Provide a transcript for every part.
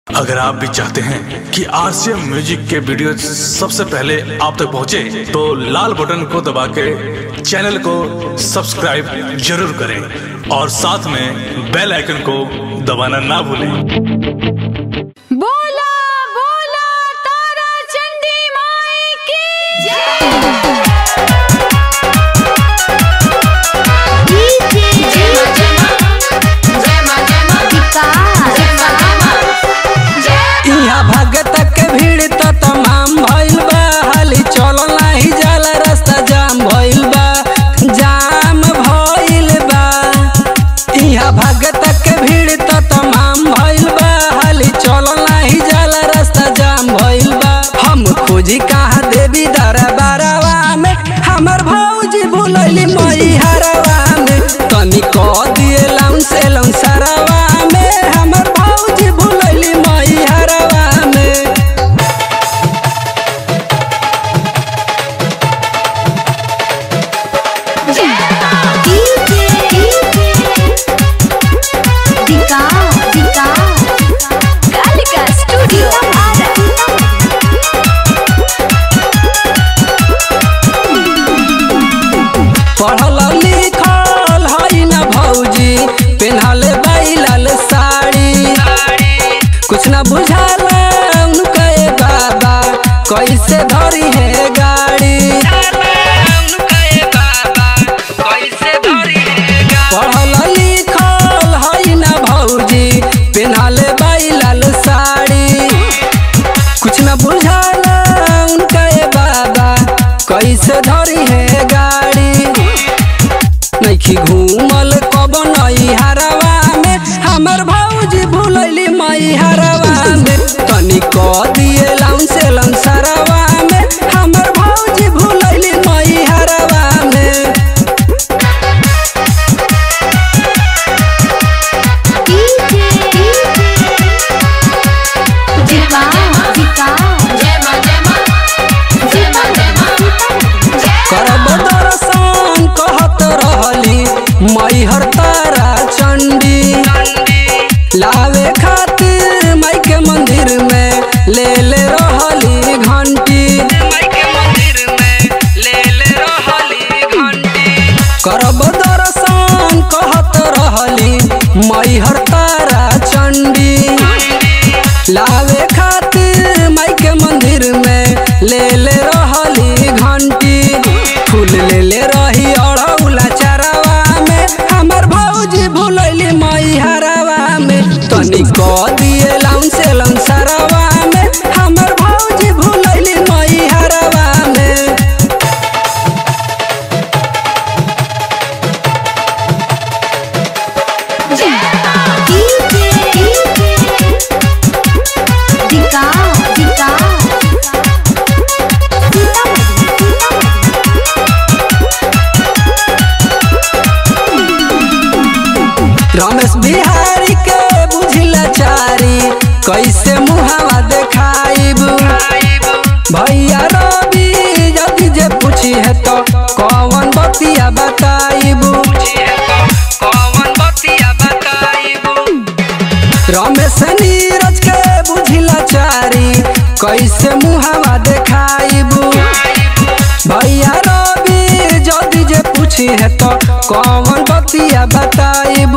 अगर आप भी चाहते हैं कि आरसीएम म्यूजिक के वीडियो सबसे पहले आप तक पहुंचे, तो लाल बटन को दबा के चैनल को सब्सक्राइब जरूर करें और साथ में बेल आइकन को दबाना ना भूलें। बोला बोला तारा चंडी माई की जय। भगत के भीड़ तो तमाम भइल बा, हाली चलो नाही जाला, रास्ता जाम भइल बा, जाम भइल बा। इहाँ भगत के भीड़ तो तमाम भइल बा, हाली चलो नाही जाला, रास्ता जाम भइल बा। हम खोजी कहाँ देवी दरबारवा में, हमर भौजी भुलैली मई हरवा में, तनी कह दिए लौन से लौन सरवा में, हमर भौजी भुलैली मई हरवा। पढ़ल लिखल हई न भौजी, पेन्हले बैलाल साड़ी, कुछ न बुझाल उनके बाबा, कैसे धरी है गाड़ी। पढ़ल लिखल हई न भौजी, पेन्हले बैलाल साड़ी, कुछ न बुझाल उनके बाबा, कैसे धरी है गाड़ी। नइखी घूमल कब नई हरवा में, हमर भौजी भुलैली मई हरवा में, तनी कह दिए लौन से लौन सरवा में, हमर भौजी भुलैली मई हरवा में। करब दर्शन कहत रहली मैहर तारा चंडी, लावे खातिर माई के मंदिर में ले रहली घंटी। करब दर्शन कहत रहली मैहर तारा चंडी, लावे खातिर माई के मंदिर में ले रहली घंटी। फूल ले रही अड़ौला चरवा में, हमर भौजी भुलैली मई हरवा में, तनी कह दिए लौन से लौन सरवा में, हमर भौजी भुलैली मई हरवा में। रमेश बिहारी के बुझिला चारी, कैसे मुहावा देखाइब। भैया रवि यदि जे पूछी है तो कौन बतिया बताइब। रमेश नीरज के बुझिला चारी, कैसे मुहावा देखाइब। भैया रवि यदि जे पूछी है तो कौन बतिया बताइब।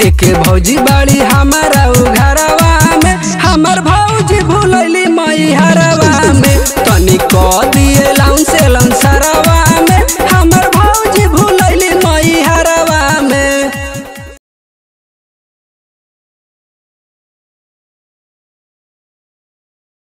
एक भौजी बाड़ी हमारा घरवा